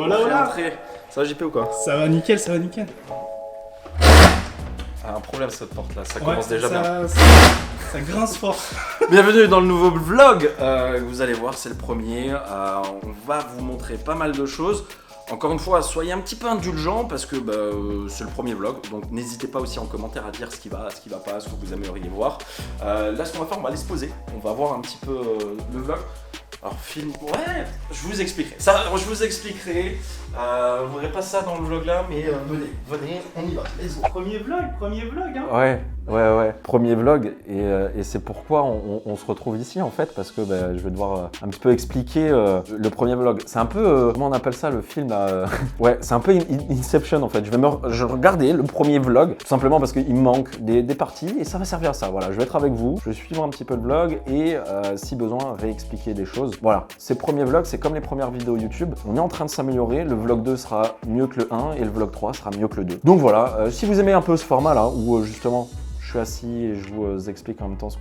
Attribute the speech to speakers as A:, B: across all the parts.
A: Hola, hola.
B: Ça va JP ou quoi?
A: Ça va nickel, ça va nickel.
B: Ah, un problème cette porte là, ça commence déjà bien.
A: Ça grince fort.
B: Bienvenue dans le nouveau vlog. Vous allez voir, c'est le premier. On va vous montrer pas mal de choses. Encore une fois, soyez un petit peu indulgents parce que c'est le premier vlog. Donc n'hésitez pas aussi en commentaire à dire ce qui va pas, ce que vous aimeriez voir. Là, ce qu'on va faire, on va aller se poser. On va voir un petit peu le vlog. Alors, film. Ouais, je vous expliquerai. Ça, je vous expliquerai. Vous verrez pas ça dans le vlog là, mais venez, on y va.
A: Premier vlog, hein.
C: Ouais. Premier vlog et c'est pourquoi on se retrouve ici en fait parce que je vais devoir un petit peu expliquer le premier vlog. C'est un peu, comment on appelle ça le film là ouais, c'est un peu Inception en fait. Je vais regarder le premier vlog tout simplement parce qu'il me manque des parties et ça va servir à ça. Voilà, je vais être avec vous, je vais suivre un petit peu le vlog et si besoin réexpliquer des choses. Voilà, ces premiers vlogs, c'est comme les premières vidéos YouTube. On est en train de s'améliorer, le vlog 2 sera mieux que le 1 et le vlog 3 sera mieux que le 2. Donc voilà, si vous aimez un peu ce format là où justement je suis assis et je vous explique en même temps ce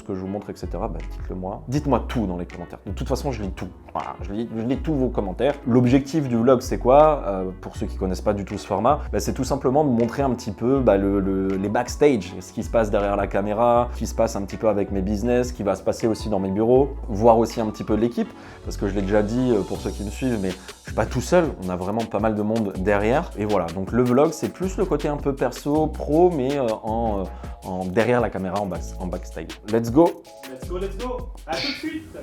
C: que je vous montre, etc. Dites-le moi. Dites-moi tout dans les commentaires. De toute façon, je lis tout. Voilà, je lis tous vos commentaires. L'objectif du vlog, c'est quoi? Pour ceux qui connaissent pas du tout ce format, c'est tout simplement de montrer un petit peu les backstage, ce qui se passe derrière la caméra, ce qui se passe un petit peu avec mes business, ce qui va se passer aussi dans mes bureaux, voir aussi un petit peu l'équipe, parce que je l'ai déjà dit pour ceux qui me suivent, mais je suis pas tout seul. On a vraiment pas mal de monde derrière. Et voilà, donc le vlog, c'est plus le côté un peu perso, pro, mais en derrière la caméra, en backstage. Let's go!
A: Let's go! À tout de suite!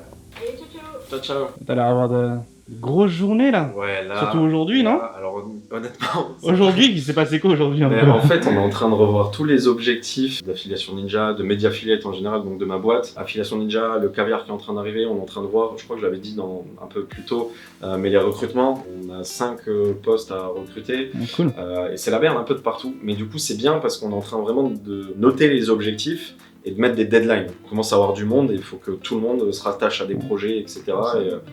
B: Ciao.
A: T'as l'air d'avoir de grosses journées là.
B: Ouais, là.
A: Surtout aujourd'hui, non?
B: Alors honnêtement.
A: Aujourd'hui, il s'est passé quoi aujourd'hui un peu?
B: En fait, on est en train de revoir tous les objectifs d'Affiliation Ninja, de Media Affiliate en général, donc de ma boîte. Affiliation Ninja, le caviar qui est en train d'arriver, on est en train de voir, je crois que je l'avais dit un peu plus tôt, mais les recrutements, on a 5 postes à recruter.
A: Cool.
B: Et c'est la merde un peu de partout. Mais du coup, c'est bien parce qu'on est en train vraiment de noter les objectifs et de mettre des deadlines. On commence à avoir du monde et il faut que tout le monde se rattache à des projets, etc.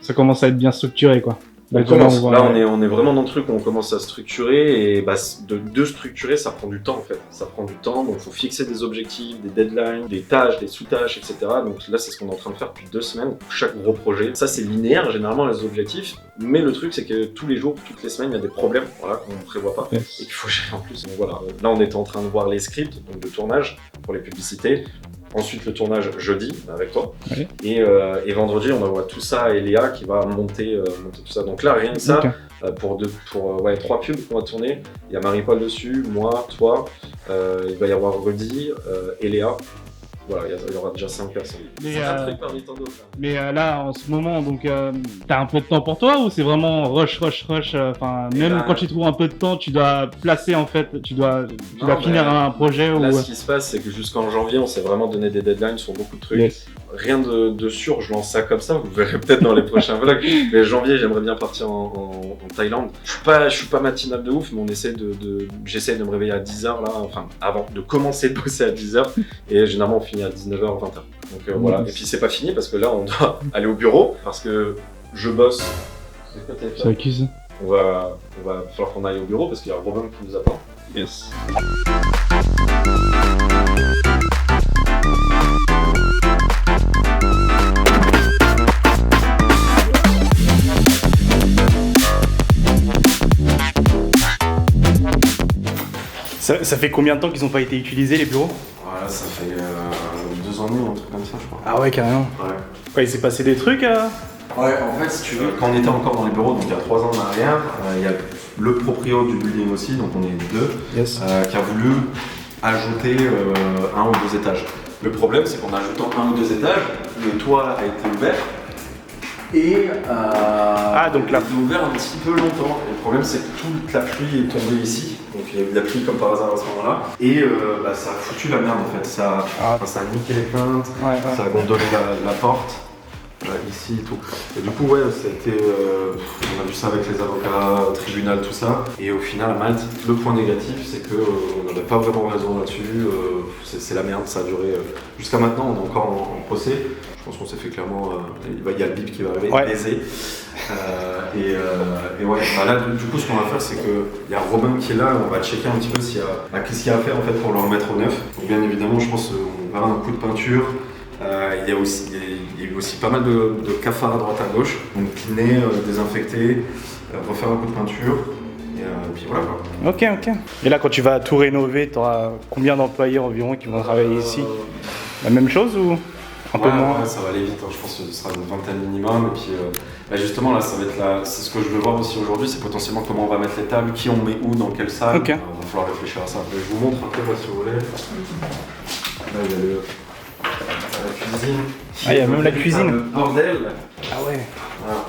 A: Ça commence à être bien structuré quoi.
B: On commence, là, on est vraiment dans le truc où on commence à structurer et de structurer, ça prend du temps en fait. Ça prend du temps, donc il faut fixer des objectifs, des deadlines, des tâches, des sous-tâches, etc. Donc là, c'est ce qu'on est en train de faire depuis 2 semaines pour chaque gros projet. Ça, c'est linéaire généralement les objectifs, mais le truc, c'est que tous les jours, toutes les semaines, il y a des problèmes qu'on ne prévoit pas et qu'il faut gérer en plus. Donc voilà, là, on est en train de voir les scripts donc de tournage pour les publicités. Ensuite, le tournage jeudi avec toi.
A: Okay.
B: Et vendredi, on envoie tout ça à Eléa qui va monter tout ça. Donc là, rien que ça, okay. pour 3 pubs qu'on va tourner. Il y a Marie-Paul dessus, moi, toi. Il va y avoir Rudy, Eléa. Voilà, il y aura déjà 5 personnes.
A: Mais,
B: un truc parmi tant d'autres.
A: Mais là, en ce moment, donc, t'as un peu de temps pour toi ou c'est vraiment rush même quand tu trouves un peu de temps, tu dois placer en fait, tu dois finir un projet
B: là,
A: ou...
B: ce qui se passe, c'est que jusqu'en janvier, on s'est vraiment donné des deadlines sur beaucoup de trucs.
A: Yes.
B: Rien de sûr, je lance ça comme ça, vous verrez peut-être dans les prochains vlogs. Mais janvier, j'aimerais bien partir en Thaïlande. Je suis pas matinal de ouf, mais j'essaie de me réveiller à 10h là, enfin avant de commencer de bosser à 10h. Et généralement, on finit à 19h, 20h. Donc voilà. Et puis c'est pas fini parce que là, on doit aller au bureau parce que je bosse.
A: C'est accusé.
B: On va falloir qu'on aille au bureau parce qu'il y a Robin qui nous attend.
A: Yes. Ça fait combien de temps qu'ils n'ont pas été utilisés les bureaux?
B: Voilà, ça fait 2 ans et demi, un truc comme ça, je crois.
A: Ah ouais, carrément.
B: Ouais.
A: Quoi, il s'est passé des trucs
B: Ouais, en fait, si tu veux, quand on était encore dans les bureaux, donc il y a 3 ans en arrière, il y a le proprio du building aussi, donc on est 2,
A: yes.
B: Qui a voulu ajouter 1 ou 2 étages. Le problème, c'est qu'en ajoutant 1 ou 2 étages, le toit a été ouvert. Et
A: donc là,
B: il est ouvert un petit peu longtemps. Et le problème, c'est que toute la pluie est tombée ici. Donc il y a eu de la pluie comme par hasard à ce moment-là. Et ça a foutu la merde en fait. Ça a niqué les plaintes, ça a gondolé la porte. Ici et tout. Et du coup, ouais, ça a été. On a vu ça avec les avocats, tribunal, tout ça. Et au final, à Malte, le point négatif, c'est qu'on n'avait pas vraiment raison là-dessus. C'est la merde, ça a duré. Jusqu'à maintenant, on est encore en procès. Je pense qu'on s'est fait clairement. Il y a le bip qui va arriver, baiser. Et ouais, là, du coup, ce qu'on va faire, c'est qu'il y a Robin qui est là. On va checker un petit peu s'il y a. Qu'est-ce qu'il y a à faire en fait pour le remettre au neuf. Donc, bien évidemment, je pense qu'on va avoir un coup de peinture. Il y a eu aussi pas mal de cafards à droite à gauche, donc cleaner, désinfecter, refaire un coup de peinture. Et puis voilà quoi.
A: Ok. Et là, quand tu vas tout rénover, tu auras combien d'employés environ qui vont travailler ici? La même chose ou un peu moins?
B: Ouais, ça va aller vite, hein. Je pense que ce sera une vingtaine minimum. Et puis justement, là, ça va être c'est ce que je veux voir aussi aujourd'hui, c'est potentiellement comment on va mettre les tables, qui on met où, dans quelle salle.
A: Ok.
B: Il va falloir réfléchir à ça. Je vous montre un peu là, si vous voulez. Là, il y a la cuisine.
A: Ah, il y a même la cuisine.
B: Le bordel.
A: Ah ouais.
B: Voilà.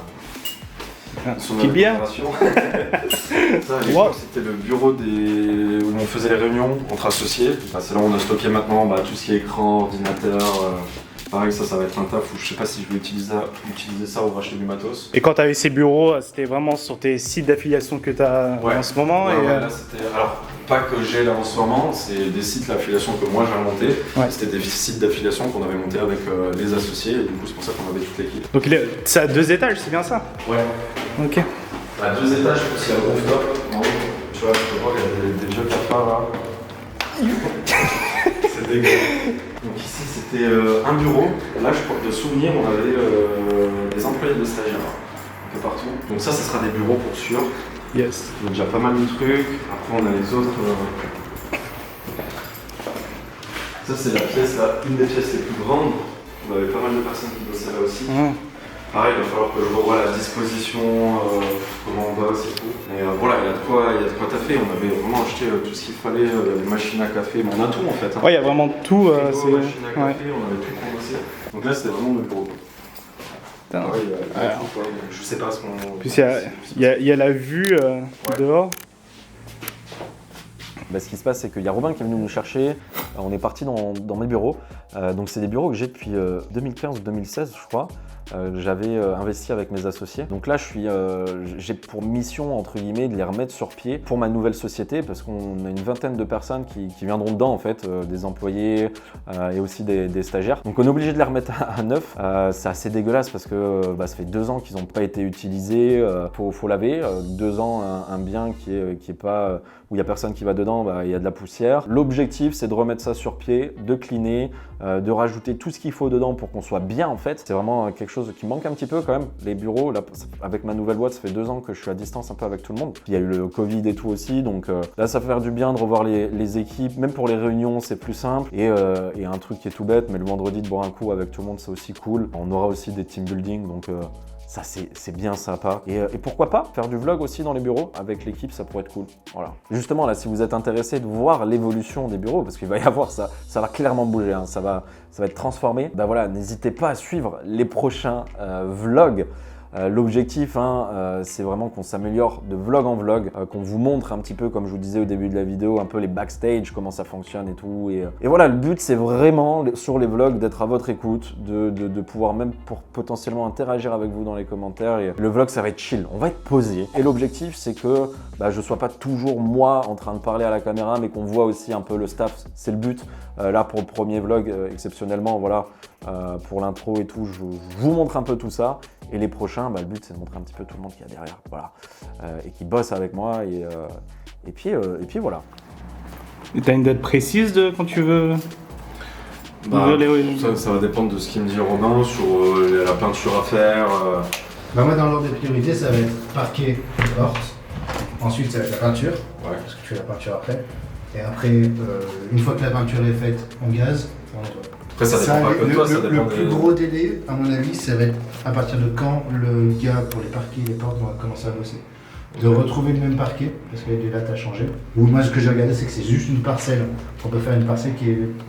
A: Petite bière.
B: Ça, à l'époque, c'était le bureau où on faisait les réunions entre associés. C'est là où on a stocké maintenant tout ce qui est écran, ordinateur. Pareil, ça va être un taf où je sais pas si je vais utiliser ça ou racheter du matos.
A: Et quand tu avais ces bureaux, c'était vraiment sur tes sites d'affiliation que tu as en ce moment?
B: Là, c'était. Alors, pas que j'ai là en ce moment, c'est des sites d'affiliation que moi j'ai inventés. Ouais. C'était des sites d'affiliation qu'on avait montés avec les associés, et du coup, c'est pour ça qu'on avait toute l'équipe.
A: Donc, c'est à 2 étages, c'est bien ça?
B: Ouais.
A: Ok.
B: À 2 étages, parce qu'il y a le rooftop. Tu vois, tu peux voir, il y a des vieux cafards là. C'est dégueu. Donc ici c'était un bureau. Là je crois que de souvenir on avait des employés de stagiaires un peu partout. Donc ça sera des bureaux pour sûr.
A: Yes.
B: Il y a déjà pas mal de trucs. Après on a les autres. Ça c'est la pièce là, une des pièces les plus grandes. On avait pas mal de personnes qui bossaient là aussi. Pareil, il va falloir que je revoie la disposition, comment on bosse et tout. Et voilà, il y a de quoi taffer. On avait vraiment acheté tout ce qu'il fallait, les machines à café, mais on a tout en fait. Hein.
A: Ouais, il y a vraiment tout.
B: Machines à café, on avait tout commencé. Donc là, c'était vraiment le bureau. Je sais pas ce qu'on.
A: Puis il y a la vue dehors.
C: Ce qui se passe, c'est qu'il y a Robin qui est venu nous chercher. On est parti dans mes bureaux. Donc, c'est des bureaux que j'ai depuis 2015 ou 2016, je crois. J'avais investi avec mes associés. Donc là, j'ai pour mission, entre guillemets, de les remettre sur pied pour ma nouvelle société, parce qu'on a une vingtaine de personnes qui viendront dedans, en fait, des employés et aussi des stagiaires. Donc on est obligé de les remettre à neuf. C'est assez dégueulasse parce que ça fait 2 ans qu'ils n'ont pas été utilisés. Faut laver. 2 ans, un bien qui est pas où il n'y a personne qui va dedans, il y a de la poussière. L'objectif, c'est de remettre ça sur pied, de cleaner, de rajouter tout ce qu'il faut dedans pour qu'on soit bien, en fait. C'est vraiment quelque chose qui manque un petit peu quand même. Les bureaux, là, avec ma nouvelle boîte, ça fait 2 ans que je suis à distance un peu avec tout le monde. Puis il y a eu le Covid et tout aussi, donc là, ça fait faire du bien de revoir les équipes. Même pour les réunions, c'est plus simple. Et un truc qui est tout bête, mais le vendredi, de boire un coup avec tout le monde, c'est aussi cool. On aura aussi des team building, donc ça, c'est bien sympa. Et pourquoi pas faire du vlog aussi dans les bureaux avec l'équipe, ça pourrait être cool. Voilà. Justement, là, si vous êtes intéressé de voir l'évolution des bureaux, parce qu'il va y avoir ça va clairement bouger, hein, ça va être transformé. Voilà, n'hésitez pas à suivre les prochains vlogs. L'objectif, c'est vraiment qu'on s'améliore de vlog en vlog, qu'on vous montre un petit peu, comme je vous disais au début de la vidéo, un peu les backstage, comment ça fonctionne et tout. Et voilà, le but, c'est vraiment, sur les vlogs, d'être à votre écoute, de pouvoir même potentiellement interagir avec vous dans les commentaires. Et le vlog, ça va être chill, on va être posé. Et l'objectif, c'est que je ne sois pas toujours moi en train de parler à la caméra, mais qu'on voit aussi un peu le staff. C'est le but. Là, pour le premier vlog, exceptionnellement, voilà, pour l'intro et tout, je vous montre un peu tout ça. Et les prochains, le but, c'est de montrer un petit peu tout le monde qu'il y a derrière, voilà, et qui bosse avec moi. Et puis voilà.
A: Et t'as une date précise de quand tu veux
B: ça va dépendre de ce qu'il me dit Robin sur la peinture à faire.
D: Moi, dans l'ordre des priorités, ça va être parquet et porte. Ensuite, ça va être la peinture, parce que tu fais la peinture après. Et après, une fois que la peinture est faite, on gaze, on nettoie.
B: Après, ça dépend pas que toi, ça dépend
D: le plus gros délai, à mon avis, ça va être à partir de quand le gars pour les parquets et les portes va commencer à bosser. De retrouver le même parquet, parce que des lattes à changer. Ou moi, ce que j'ai regardé, c'est que c'est juste une parcelle. On peut faire une parcelle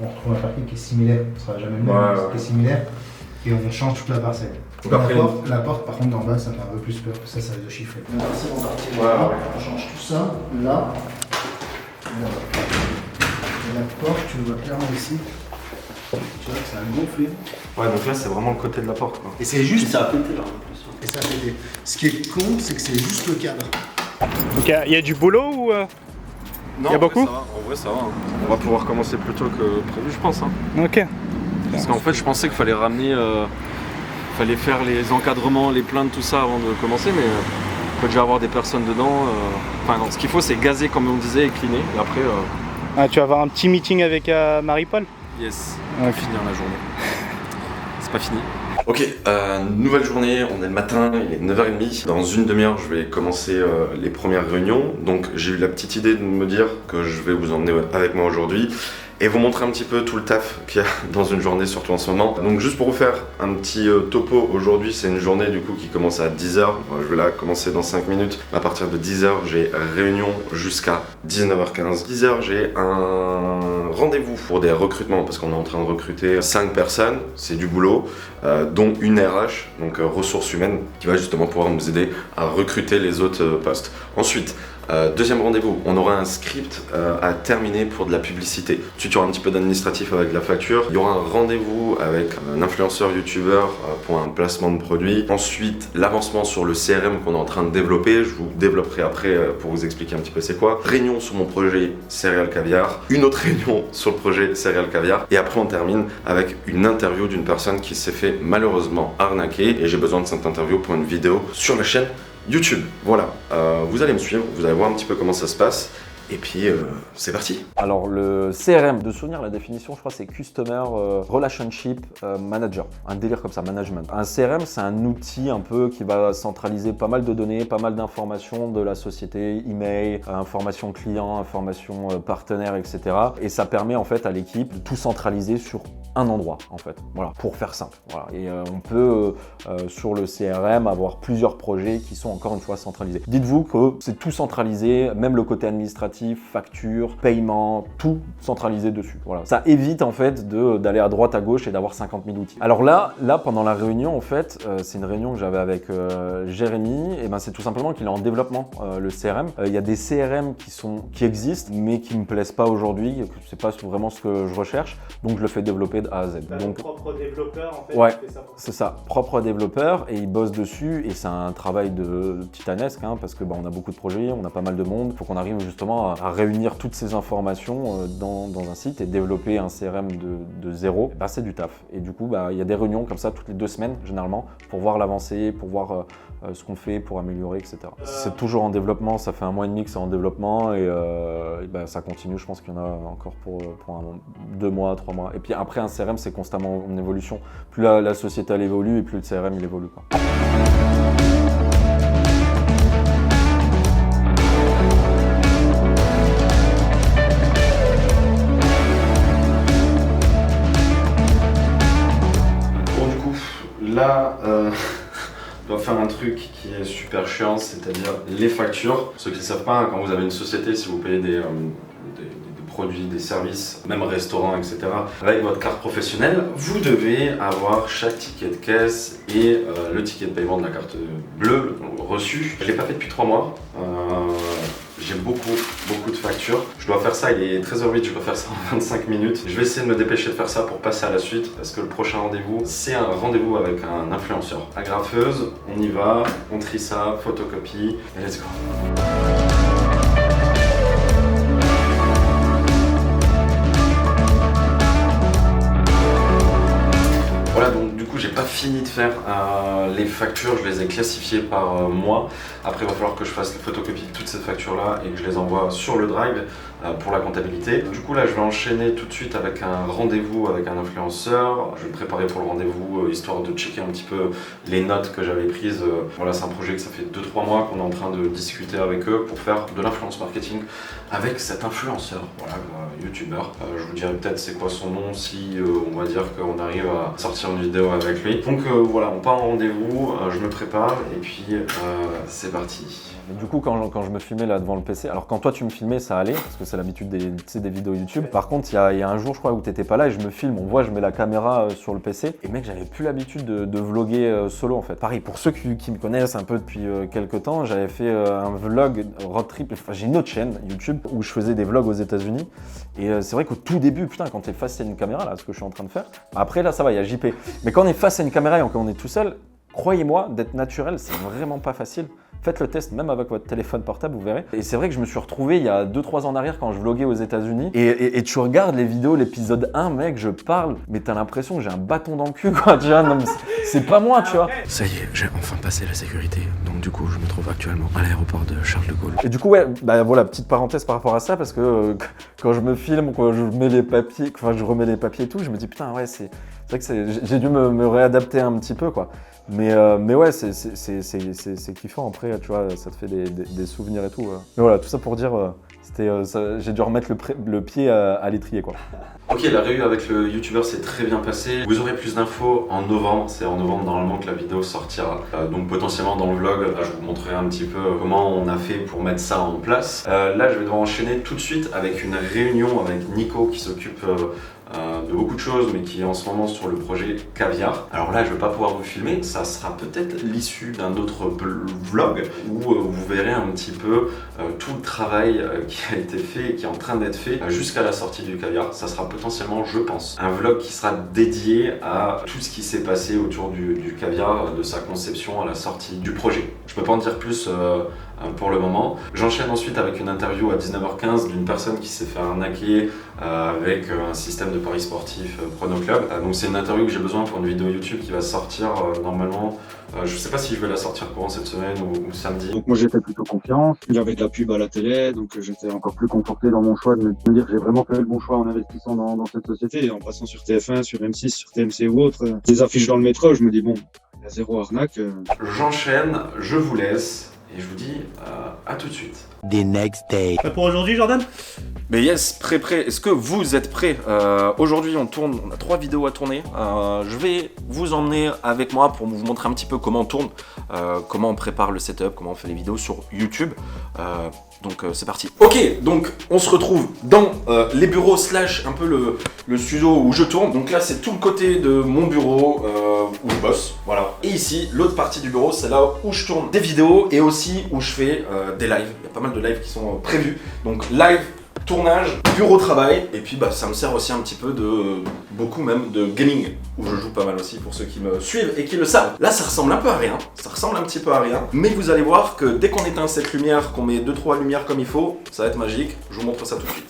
D: on retrouve un parquet qui est similaire. Ce sera jamais le même, qui est similaire. Et on change toute la parcelle. La porte, par contre, d'en bas, ça me fait un peu plus peur, parce que ça va être de chiffrer. La parcelle en partie, on change tout ça, là. Et la porte, tu le vois clairement ici. Tu vois que ça a gonflé.
B: Ouais, donc là, c'est vraiment le côté de la porte, quoi.
D: Et c'est juste.
B: Ça a pété, là.
D: Et ça a pété. Ce qui est con, c'est que c'est juste le cadre.
A: Donc il y a du boulot ou
B: Non,
A: y a beaucoup?
B: En vrai, ça va. On va pouvoir commencer plus tôt que prévu, je pense.
A: Ok.
B: Parce qu'en fait, je pensais qu'il fallait ramener. Fallait faire les encadrements, les plaintes, tout ça avant de commencer, mais il peut déjà avoir des personnes dedans. Enfin, ce qu'il faut, c'est gazer, comme on disait, et cleaner. Et après.
A: Tu vas avoir un petit meeting avec Marie-Paul?
B: Yes.
A: Okay.
B: Finir la journée. pas fini. Ok, nouvelle journée, on est le matin, il est 9h30. Dans une demi-heure, je vais commencer les premières réunions. Donc j'ai eu la petite idée de me dire que je vais vous emmener avec moi aujourd'hui et vous montrer un petit peu tout le taf qu'il y a dans une journée, surtout en ce moment. Donc juste pour vous faire un petit topo, aujourd'hui c'est une journée du coup qui commence à 10h. Je vais là commencer dans 5 minutes. À partir de 10h, j'ai réunion jusqu'à 19h15. 10h, j'ai un rendez-vous pour des recrutements parce qu'on est en train de recruter 5 personnes. C'est du boulot, dont une RH, donc ressources humaines, qui va justement pouvoir nous aider à recruter les autres postes. Ensuite, deuxième rendez-vous, on aura un script à terminer pour de la publicité. Ensuite, il y aura un petit peu d'administratif avec la facture. Il y aura un rendez-vous avec un influenceur youtubeur pour un placement de produit. Ensuite, l'avancement sur le CRM qu'on est en train de développer. Je vous développerai après pour vous expliquer un petit peu c'est quoi. Réunion sur mon projet Céréales Caviar. Une autre réunion sur le projet Céréales Caviar. Et après, on termine avec une interview d'une personne qui s'est fait malheureusement arnaquer. Et j'ai besoin de cette interview pour une vidéo sur la chaîne YouTube. Voilà, vous allez me suivre, vous allez voir un petit peu comment ça se passe. Et puis, c'est parti.
C: Alors, le CRM, de souvenir, la définition, je crois, c'est Customer Relationship Manager. Un délire comme ça, management. Un CRM, c'est un outil un peu qui va centraliser pas mal de données, pas mal d'informations de la société, email, informations clients, informations partenaires, etc. Et ça permet en fait à l'équipe de tout centraliser sur un endroit, en fait. Voilà, pour faire simple. Voilà. Et on peut, sur le CRM, avoir plusieurs projets qui sont encore une fois centralisés. Dites-vous que c'est tout centralisé, même le côté administratif, facture, paiement, tout centralisé dessus. Voilà. Ça évite en fait d'aller à droite à gauche et d'avoir 50 000 outils. Alors là pendant la réunion en fait, c'est une réunion que j'avais avec Jérémy, et ben c'est tout simplement qu'il est en développement le CRM. Il y a des CRM qui existent mais qui me plaisent pas aujourd'hui, c'est pas vraiment ce que je recherche, donc je le fais développer de A à Z. Donc
A: propre développeur en fait.
C: Ouais, c'est ça, propre développeur, et il bosse dessus, et c'est un travail de titanesque parce que on a beaucoup de projets, on a pas mal de monde, il faut qu'on arrive justement à réunir toutes ces informations dans un site et développer un CRM de zéro. C'est du taf. Et du coup, il y a des réunions comme ça toutes les 2 semaines généralement pour voir l'avancée, pour voir ce qu'on fait pour améliorer, etc. C'est toujours en développement, ça fait 1 mois et demi que c'est en développement, et ça continue. Je pense qu'il y en a encore pour 2 mois, 3 mois. Et puis après, un CRM, c'est constamment en évolution. Plus la société elle évolue, et plus le CRM il évolue, quoi.
B: Là, on doit faire un truc qui est super chiant, c'est-à-dire les factures. Ceux qui ne savent pas, quand vous avez une société, si vous payez des produits, des services, même restaurants, etc., avec votre carte professionnelle, vous devez avoir chaque ticket de caisse et le ticket de paiement de la carte bleue, le reçu. Je ne l'ai pas fait depuis 3 mois. J'ai beaucoup de factures. Je dois faire ça, il est 13h08, je dois faire ça en 25 minutes. Je vais essayer de me dépêcher de faire ça pour passer à la suite, parce que le prochain rendez-vous, c'est un rendez-vous avec un influenceur. Agrafeuse, on y va, on trie ça, photocopie, et let's go. Voilà, donc du coup j'ai pas fini de faire les factures, je les ai classifiées par mois. Après il va falloir que je fasse les photocopies de toutes ces factures là et que je les envoie sur le drive pour la comptabilité. Du coup là je vais enchaîner tout de suite avec un rendez-vous avec un influenceur. Je vais me préparer pour le rendez-vous histoire de checker un petit peu les notes que j'avais prises. Voilà, c'est un projet que ça fait 2-3 mois qu'on est en train de discuter avec eux pour faire de l'influence marketing avec cet influenceur, voilà, youtubeur. Je vous dirai peut-être c'est quoi son nom si on va dire qu'on arrive à sortir une vidéo avec lui. Donc voilà, on part en rendez-vous, je me prépare et puis c'est parti.
C: Et du coup, quand je me filmais là devant le PC, alors quand toi tu me filmais, ça allait, parce que c'est l'habitude des vidéos YouTube. Par contre, il y a un jour, je crois, où t'étais pas là et je me filme, on voit, je mets la caméra sur le PC. Et mec, j'avais plus l'habitude de vloguer solo en fait. Pareil, pour ceux qui me connaissent un peu depuis quelques temps, j'avais fait un vlog road trip. Enfin, j'ai une autre chaîne YouTube où je faisais des vlogs aux États-Unis. Et c'est vrai qu'au tout début, putain, quand t'es face à une caméra, là, ce que je suis en train de faire, après là, ça va, il y a JP. Mais quand on est face à une caméra et quand on est tout seul, croyez-moi, d'être naturel, c'est vraiment pas facile. Faites le test même avec votre téléphone portable, vous verrez. Et c'est vrai que je me suis retrouvé il y a 2-3 ans en arrière quand je vloguais aux États-Unis. Et tu regardes les vidéos, l'épisode 1, mec, je parle, mais t'as l'impression que j'ai un bâton dans le cul, quoi. Déjà, non, c'est pas moi, tu vois.
B: Ça y est, j'ai enfin passé la sécurité. Donc
C: du coup, je me trouve actuellement à l'aéroport de Charles de Gaulle. Et du coup, ouais, bah voilà, petite parenthèse par rapport à ça, parce que quand je me filme, quand je mets les papiers, enfin je remets les papiers et tout, je me dis putain, ouais, c'est vrai que j'ai dû me réadapter un petit peu, quoi. Mais ouais, c'est kiffant. Après, tu vois, ça te fait des souvenirs et tout. Mais voilà, tout ça pour dire, j'ai dû remettre le pied à l'étrier, quoi.
B: Ok, la réunion avec le youtubeur s'est très bien passée. Vous aurez plus d'infos en novembre. C'est en novembre normalement que la vidéo sortira. Donc potentiellement dans le vlog, je vous montrerai un petit peu comment on a fait pour mettre ça en place. Là, je vais devoir enchaîner tout de suite avec une réunion avec Nico qui s'occupe de beaucoup de choses, mais qui est en ce moment sur le projet Caviar. Alors là, je ne vais pas pouvoir vous filmer, ça sera peut-être l'issue d'un autre vlog où vous verrez un petit peu tout le travail qui a été fait et qui est en train d'être fait jusqu'à la sortie du Caviar. Ça sera potentiellement, je pense, un vlog qui sera dédié à tout ce qui s'est passé autour du Caviar, de sa conception à la sortie du projet. Je ne peux pas en dire plus pour le moment. J'enchaîne ensuite avec une interview à 19h15 d'une personne qui s'est fait arnaquer avec un système de paris sportif Prono Club. Donc c'est une interview que j'ai besoin pour une vidéo YouTube qui va sortir normalement. Je sais pas si je vais la sortir courant cette semaine ou samedi.
E: Donc moi j'ai fait plutôt confiance. J'avais de la pub à la télé, donc j'étais encore plus conforté dans mon choix de me dire que j'ai vraiment fait le bon choix en investissant dans cette société et en passant sur TF1, sur M6, sur TMC ou autre. Des affiches dans le métro, je me dis bon, il y a zéro arnaque.
B: J'enchaîne, je vous laisse. Et je vous dis à tout de suite.
F: The next day.
A: Prêt pour aujourd'hui, Jordan?
C: Mais yes, prêt. Est-ce que vous êtes prêts? Aujourd'hui, on a 3 vidéos à tourner. Je vais vous emmener avec moi pour vous montrer un petit peu comment on tourne, comment on prépare le setup, comment on fait les vidéos sur YouTube. Donc c'est parti. Ok, donc on se retrouve dans les bureaux / un peu le studio où je tourne. Donc là, c'est tout le côté de mon bureau où je bosse. Voilà. Et ici, l'autre partie du bureau, c'est là où je tourne des vidéos et aussi où je fais des lives. Il y a pas mal de lives qui sont prévus. Donc live, tournage, bureau travail, et puis ça me sert aussi un petit peu beaucoup même de gaming, où je joue pas mal aussi pour ceux qui me suivent et qui le savent. Là ça ressemble un peu à rien, ça ressemble un petit peu à rien, mais vous allez voir que dès qu'on éteint cette lumière, qu'on met 2-3 lumières comme il faut, ça va être magique, je vous montre ça tout de suite.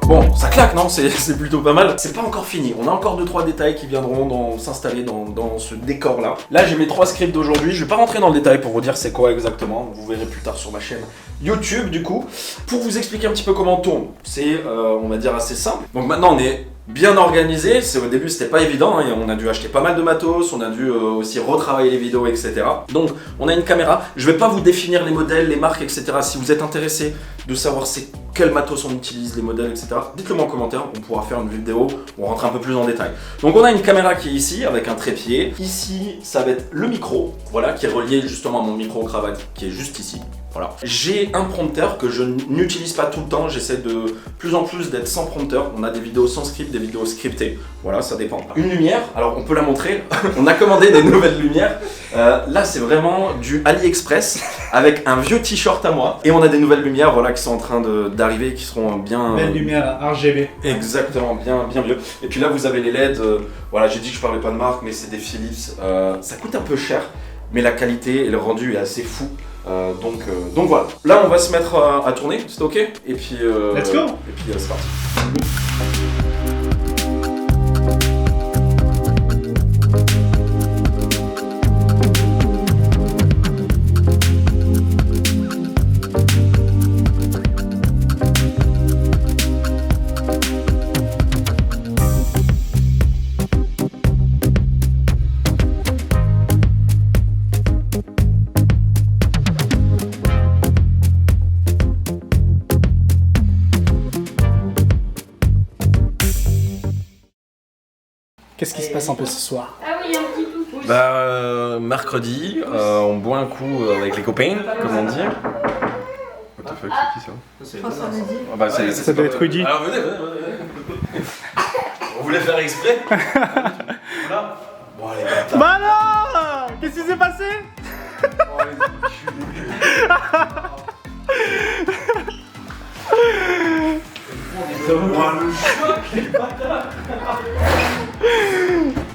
C: Bon, ça claque, non? C'est plutôt pas mal. C'est pas encore fini. On a encore 2-3 détails qui viendront s'installer dans ce décor-là. Là, j'ai mes 3 scripts d'aujourd'hui. Je vais pas rentrer dans le détail pour vous dire c'est quoi exactement. Vous verrez plus tard sur ma chaîne YouTube, du coup. Pour vous expliquer un petit peu comment on tourne, c'est, on va dire, assez simple. Donc maintenant, on est bien organisé. Au début, c'était pas évident. Hein. On a dû acheter pas mal de matos. On a dû aussi retravailler les vidéos, etc. Donc, on a une caméra. Je vais pas vous définir les modèles, les marques, etc. Si vous êtes intéressé de savoir quel matos on utilise, les modèles, etc. Dites-le moi en commentaire, on pourra faire une vidéo où on rentre un peu plus en détail. Donc on a une caméra qui est ici, avec un trépied. Ici, ça va être le micro, voilà, qui est relié justement à mon micro-cravate, qui est juste ici. Voilà. J'ai un prompteur que je n'utilise pas tout le temps, j'essaie de plus en plus d'être sans prompteur. On a des vidéos sans script, des vidéos scriptées, voilà, ça dépend. Une lumière, alors on peut la montrer, on a commandé des nouvelles lumières. Là c'est vraiment du AliExpress avec un vieux t-shirt à moi. Et on a des nouvelles lumières, voilà, qui sont en train d'arriver, qui seront bien...
A: Belle lumière RGB.
C: Exactement, bien vieux. Et puis là vous avez les LED, voilà, j'ai dit que je parlais pas de marque, mais c'est des Philips. Ça coûte un peu cher, mais la qualité et le rendu est assez fou. Donc voilà, là on va se mettre à tourner, c'est ok? Et puis
A: let's go.
C: Et puis c'est parti.
A: Qu'est-ce qui se passe un peu ce soir?
G: Ah oui, un petit tout.
C: Mercredi, on boit un coup avec les copains, comme on dit. What the fuck, c'est qui ça?
A: Ça doit être Rudy.
C: Alors venez. On voulait faire exprès. Voilà. Bon allez, bâtard.
A: Bah non! Qu'est-ce qui s'est passé?
B: Le choc, les bâtards.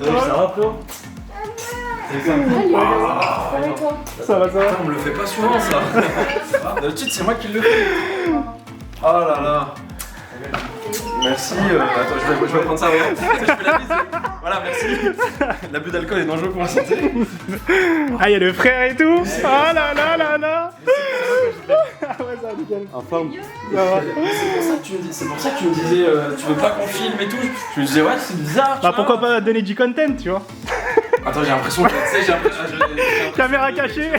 C: Ça va, Flo?
A: Ça va, ça va.
B: Putain, on me le fait pas souvent ça. D'habitude c'est moi qui le fais. Oh là là. Merci. Attends, je vais prendre ça. Regarde. Je fais la bise. Voilà, merci. L'abus d'alcool est dangereux pour la santé.
A: Ah, il y a le frère et tout. Ah là là là là. Ah ouais, ça va nickel.
C: En forme.
A: Ça va.
B: C'est pour ça que tu me disais, tu veux pas qu'on filme et tout. Je me disais, ouais, c'est bizarre.
A: Bah pourquoi pas donner du content, tu vois.
B: Attends, j'ai l'impression que tu sais, j'ai l'impression.
A: Caméra cachée.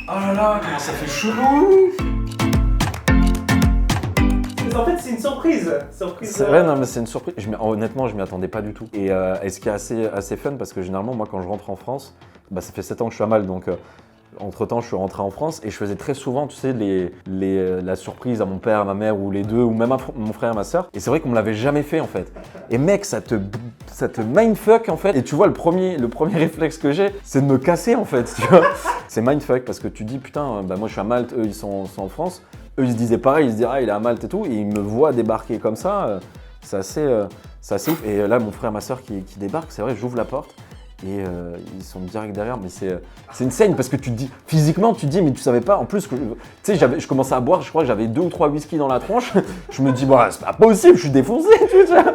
B: Oh là là, comment ça fait chelou.
A: En fait, c'est une surprise.
C: C'est vrai, non, mais c'est une surprise. Honnêtement, je m'y attendais pas du tout. Et ce qui est assez fun, parce que généralement, moi, quand je rentre en France, bah, ça fait 7 ans que je suis à Malte, donc entre-temps, je suis rentré en France et je faisais très souvent, tu sais, la surprise à mon père, à ma mère, ou les deux, ou même à mon frère et ma soeur. Et c'est vrai qu'on me l'avait jamais fait, en fait. Et mec, ça te mindfuck, en fait. Et tu vois, le premier réflexe que j'ai, c'est de me casser, en fait, tu vois. C'est mindfuck, parce que tu dis, putain, bah, moi, je suis à Malte, eux, ils sont en France. Eux, ils se disaient pareil, ils se disaient, ah, il est à Malte et tout, et ils me voient débarquer comme ça, c'est assez ouf. Et là, mon frère et ma soeur qui débarquent, c'est vrai, j'ouvre la porte, et ils sont direct derrière, mais c'est une scène, parce que tu te dis, physiquement, tu te dis, mais tu savais pas, en plus, tu sais, je commençais à boire, je crois que j'avais 2 ou 3 whisky dans la tronche, je me dis, bon, c'est pas possible, je suis défoncé, tu vois.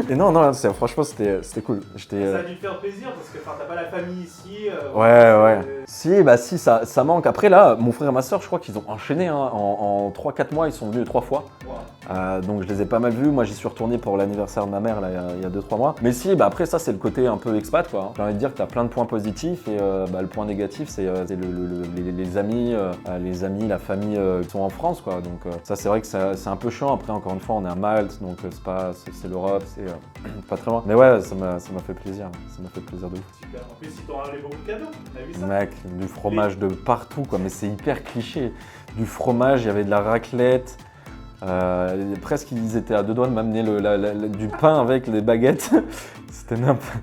C: Et non, franchement, c'était cool.
A: Ça a dû te faire plaisir, parce que t'as pas la famille ici.
C: Ouais. Si, ça manque. Après là, mon frère et ma soeur, je crois qu'ils ont enchaîné, hein. En 3-4 mois, ils sont venus 3 fois. Wow. Donc je les ai pas mal vus. Moi, j'y suis retourné pour l'anniversaire de ma mère là, il y a 2-3 mois. Mais si, bah après ça, c'est le côté un peu expat, quoi. J'ai envie de dire que t'as plein de points positifs et le point négatif, c'est les amis, la famille qui sont en France, quoi. Donc ça, c'est vrai que c'est un peu chiant. Après, encore une fois, on est à Malte, donc c'est l'Europe, c'est pas très loin. Mais ouais, ça m'a fait plaisir. Ça m'a fait plaisir de ouf.
A: Super. En plus, ils t'ont ramené beaucoup de cadeaux. T'as vu ça?
C: Mec, du fromage de partout, quoi, mais c'est hyper cliché. Du fromage, il y avait de la raclette, presque ils étaient à 2 doigts de m'amener du pain avec les baguettes. C'était n'importe.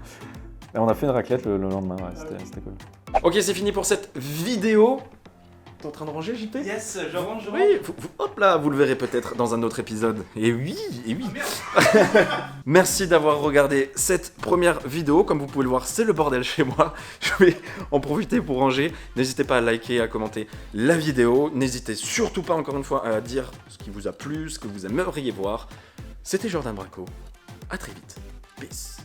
C: Et on a fait une raclette le lendemain, ouais, c'était cool.
B: Ok, c'est fini pour cette vidéo. T'es en train de ranger, JP?
A: Yes, je range.
B: Oui, hop là, vous le verrez peut-être dans un autre épisode. Et oui. Merci d'avoir regardé cette première vidéo. Comme vous pouvez le voir, c'est le bordel chez moi. Je vais en profiter pour ranger. N'hésitez pas à liker, à commenter la vidéo. N'hésitez surtout pas, encore une fois, à dire ce qui vous a plu, ce que vous aimeriez voir. C'était Jordan Bracco. À très vite. Peace.